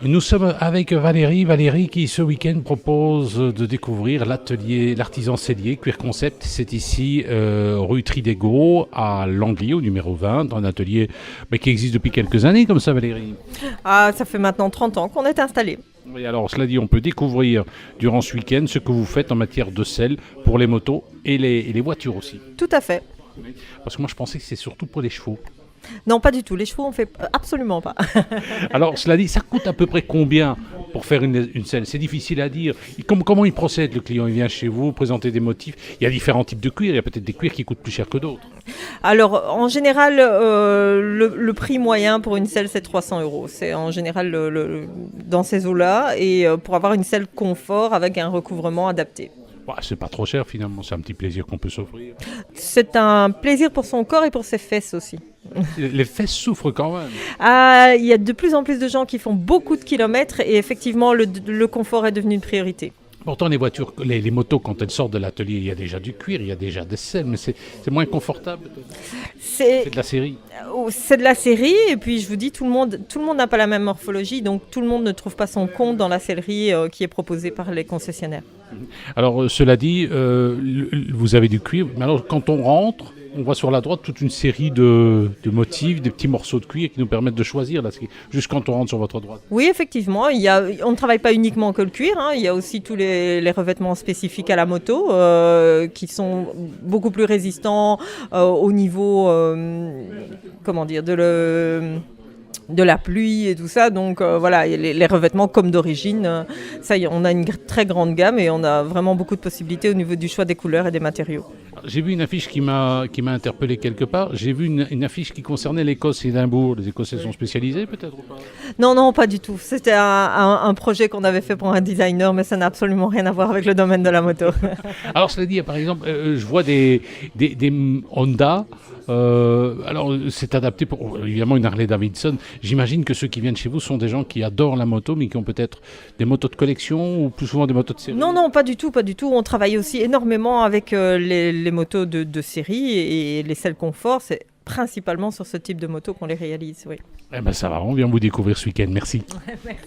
Nous sommes avec Valérie qui ce week-end propose de découvrir l'atelier, l'artisan sellier Cuir Concept. C'est ici rue Tridégo à Langley au numéro 20, dans un atelier qui existe depuis quelques années comme ça Valérie. Ah, ça fait maintenant 30 ans qu'on est installé. Oui, alors cela dit, on peut découvrir durant ce week-end ce que vous faites en matière de selle pour les motos et les voitures aussi. Tout à fait. Oui. Parce que moi je pensais que c'est surtout pour les chevaux. Non, pas du tout. Les chevaux, on fait absolument pas. Alors, cela dit, ça coûte à peu près combien pour faire une selle? C'est difficile à dire. Comment il procède, le client? Il vient chez vous, présenter des motifs. Il y a différents types de cuir. Il y a peut-être des cuirs qui coûtent plus cher que d'autres. Alors, en général, le prix moyen pour une selle, c'est 300 euros. C'est en général dans ces eaux-là. Et pour avoir une selle confort avec un recouvrement adapté. Bah, c'est pas trop cher finalement. C'est un petit plaisir qu'on peut s'offrir. C'est un plaisir pour son corps et pour ses fesses aussi. Les fesses souffrent quand même. Ah, il y a de plus en plus de gens qui font beaucoup de kilomètres et effectivement, le confort est devenu une priorité. Pourtant, les voitures, les motos, quand elles sortent de l'atelier, il y a déjà du cuir, il y a déjà des selles, mais c'est moins confortable. C'est de la série. C'est de la série et puis je vous dis, tout le monde n'a pas la même morphologie, donc tout le monde ne trouve pas son compte dans la sellerie qui est proposée par les concessionnaires. Alors, cela dit, vous avez du cuir, mais alors quand on rentre, on voit sur la droite toute une série de motifs, des petits morceaux de cuir qui nous permettent de choisir, là, juste quand on rentre sur votre droite. Oui, effectivement, on ne travaille pas uniquement que le cuir, hein, il y a aussi tous les revêtements spécifiques à la moto qui sont beaucoup plus résistants au niveau comment dire, de la pluie et tout ça. Donc voilà, les revêtements comme d'origine, ça y est, on a une très grande gamme et on a vraiment beaucoup de possibilités au niveau du choix des couleurs et des matériaux. J'ai vu une affiche qui m'a interpellé quelque part. J'ai vu une affiche qui concernait l'Écosse et Édimbourg. Les Écossais sont spécialisés peut-être ou pas? Non, pas du tout. C'était un projet qu'on avait fait pour un designer, mais ça n'a absolument rien à voir avec le domaine de la moto. Alors cela dit, par exemple, je vois des Honda. Alors c'est adapté pour évidemment une Harley Davidson. J'imagine que ceux qui viennent chez vous sont des gens qui adorent la moto, mais qui ont peut-être des motos de collection ou plus souvent des motos de série. Non, pas du tout. On travaille aussi énormément avec les motos de série et les selles confort. C'est principalement sur ce type de moto qu'on les réalise. Oui. Eh ben ça va, on vient vous découvrir ce week-end. Merci. Merci.